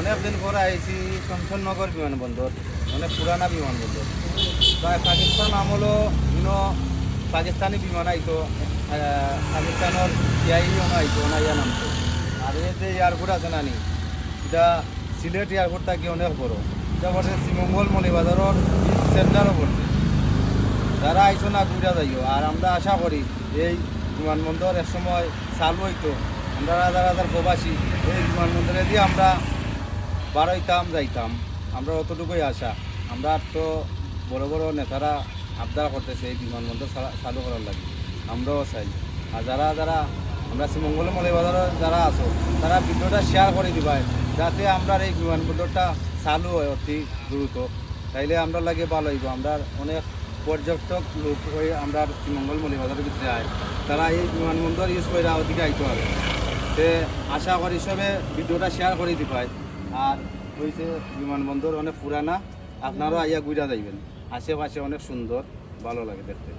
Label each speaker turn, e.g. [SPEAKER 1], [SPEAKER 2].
[SPEAKER 1] অনেক দিন পরে আইছি শমশননগর বিমানবন্দর, অনেক পুরানা বিমানবন্দর। প্রায় পাকিস্তান আমলও পাকিস্তানি বিমান আইতো, পাকিস্তানের ইয়াইও আইতো ইয়া নামতো। আর এই যে এয়ারপোর্ট আছে নানি, এটা সিলেট এয়ারপোর্ট থাকি অনেক বড়। এটা পড়ছে শ্রীমঙ্গল মলিবাজারের সেন্টারও পড়ছে। যারা আইসো না ঘুরা যাইও। আর আমরা আশা করি এই বিমানবন্দর এক সময় চালু হইতো, আমরা হাজার হাজার প্রবাসী এই বিমানবন্দরে দিয়ে আমরা বাড়াইতাম যাইতাম। আমরা অতটুকুই আশা। আমরা তো বড় বড় নেতারা আবদার করতেছে এই বিমানবন্দর চালু করার লাগে, আমরাও চাই। আর যারা যারা আমরা শ্রীমঙ্গল মলিবাজারে যারা আছো, তারা ভিডিওটা শেয়ার করে দিবাই, যাতে আমরা এই বিমানবন্দরটা চালু হয় অতি দ্রুত। তাইলে আমরা লাগে ভালো হইব। আমরা অনেক পর্যটক লোক ওই আমরা শ্রীমঙ্গল মলিবাজারের ভিতরে আয়, তারা এই বিমানবন্দর ইউজ করে ওদিকে আইতে পারে। তে আশা করি সবে ভিডিওটা শেয়ার করে দিবাই। আর হয়েছে বিমানবন্দর অনেক পুরানা, আপনারাও আইয়া ঘুরা যাইবেন। আশেপাশে অনেক সুন্দর, ভালো লাগে দেখতে।